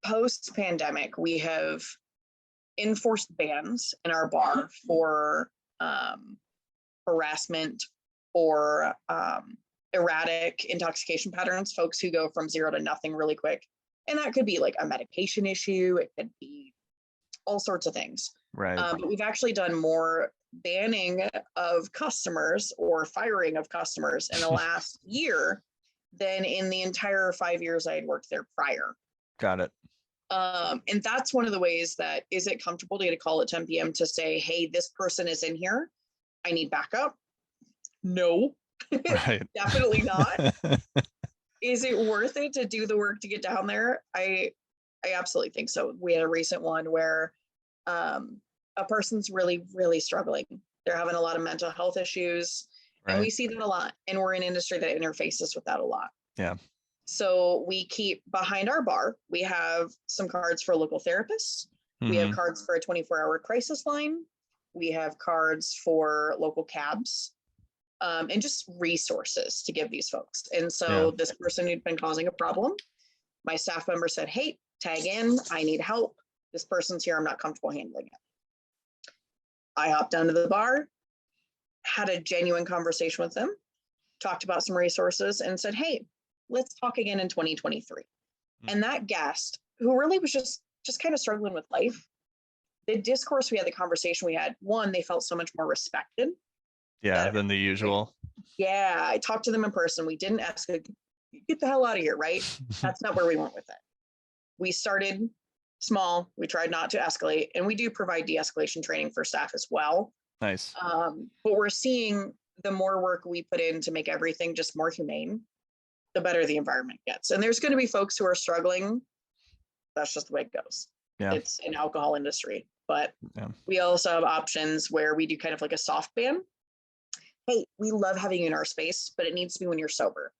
post pandemic, we have enforced bans in our bar for harassment or erratic intoxication patterns, folks who go from 0 to nothing really quick. And that could be like a medication issue. It could be all sorts of things. Right. But we've actually done more banning of customers or firing of customers in the last year than in the entire 5 years I had worked there prior. Got it. And that's one of the ways that, is it comfortable to get a call at 10 p.m. to say, hey, this person is in here, I need backup? No, Right. definitely not. Is it worth it to do the work to get down there? I absolutely think so. We had a recent one where a person's really, really struggling. They're having a lot of mental health issues, Right. and we see that a lot. And we're in an industry that interfaces with that a lot. Yeah. So we keep behind our bar, we have some cards for local therapists. We have cards for a 24-hour crisis line. We have cards for local cabs, and just resources to give these folks. And so this person who'd been causing a problem, my staff member said, hey, tag in, I need help. This person's here, I'm not comfortable handling it. I hopped down to the bar, had a genuine conversation with them, talked about some resources, and said, hey, let's talk again in 2023. And that guest, who really was just kind of struggling with life, the discourse we had, the conversation we had, one, they felt so much more respected. Yeah, than the usual. Yeah, I talked to them in person. We didn't ask, get the hell out of here, right? That's not where we went with it. We started small. We tried not to escalate, and we do provide de-escalation training for staff as well. Nice. But we're seeing the more work we put in to make everything just more humane, the better the environment gets. And there's going to be folks who are struggling. That's just the way it goes. Yeah. It's an alcohol industry, but we also have options where we do kind of like a soft ban. Hey, we love having you in our space, but it needs to be when you're sober.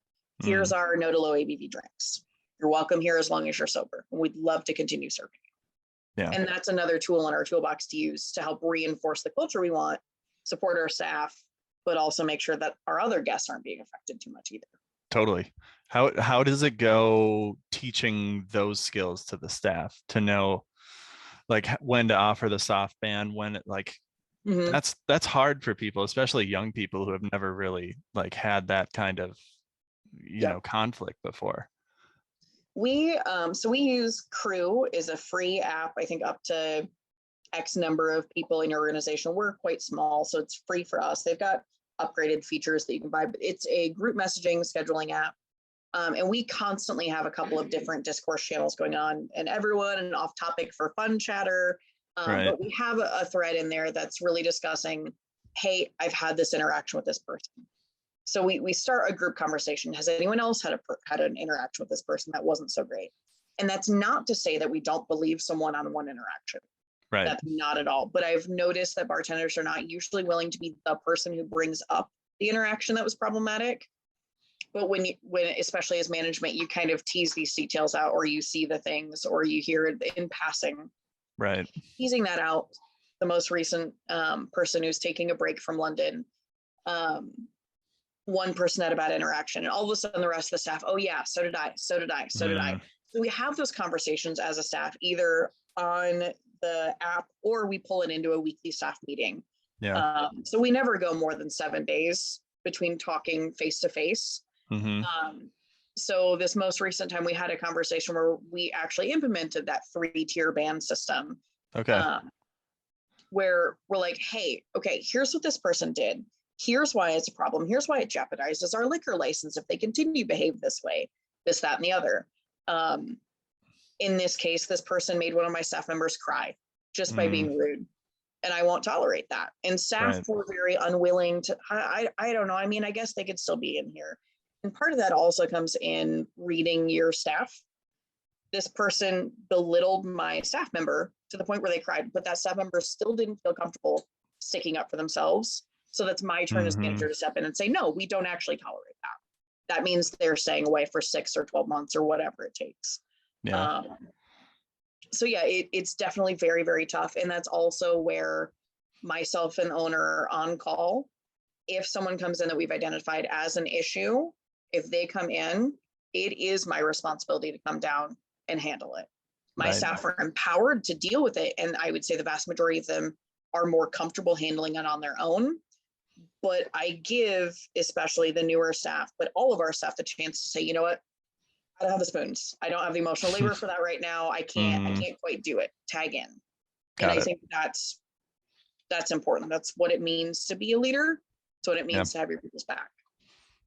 Here's our no to low ABV drinks. You're welcome here as long as you're sober. And we'd love to continue serving you. Yeah. And that's another tool in our toolbox to use to help reinforce the culture we want, support our staff, but also make sure that our other guests aren't being affected too much either. Totally. How does it go teaching those skills to the staff to know like when to offer the soft ban, when it like that's hard for people, especially young people who have never really like had that kind of you know conflict before. We use Crew, is a free app, I think up to X number of people in your organization. We're quite small, so it's free for us. They've got upgraded features that you can buy, but it's a group messaging scheduling app. And we constantly have a couple of different discourse channels going on, and everyone and off topic for fun chatter. But we have a thread in there that's really discussing, hey, I've had this interaction with this person. So we start a group conversation. Has anyone else had an interaction with this person that wasn't so great? And that's not to say that we don't believe someone on one interaction. Right. That's not at all. But I've noticed that bartenders are not usually willing to be the person who brings up the interaction that was problematic. But when especially as management, you kind of tease these details out, or you see the things, or you hear it in passing. Right. Teasing that out. The most recent person who's taking a break from London, one person had a bad interaction, and all of a sudden the rest of the staff, oh yeah, so did I. So we have those conversations as a staff, either on the app or we pull it into a weekly staff meeting. Yeah. So we never go more than 7 days between talking face to face. So this most recent time we had a conversation where we actually implemented that 3-tier ban system. Okay. Where we're like, hey, okay, here's what this person did. Here's why it's a problem. Here's why it jeopardizes our liquor license if they continue to behave this way, this, that, and the other. In this case, this person made one of my staff members cry just by being rude. And I won't tolerate that. And staff were very unwilling to, I don't know. I mean, I guess they could still be in here. And part of that also comes in reading your staff. This person belittled my staff member to the point where they cried, but that staff member still didn't feel comfortable sticking up for themselves. So that's my turn as manager to step in and say, no, we don't actually tolerate that. That means they're staying away for 6 or 12 months or whatever it takes. Yeah. So yeah, it's definitely very, very tough. And that's also where myself and the owner are on call. If someone comes in that we've identified as an issue, if they come in, it is my responsibility to come down and handle it. My Right. staff are empowered to deal with it. And I would say the vast majority of them are more comfortable handling it on their own. But I give, especially the newer staff, but all of our staff, the chance to say, you know what, I don't have the spoons. I don't have the emotional labor for that right now. I can't quite do it. Tag in. And I think that's important. That's what it means to be a leader. It's what it means to have your people's back.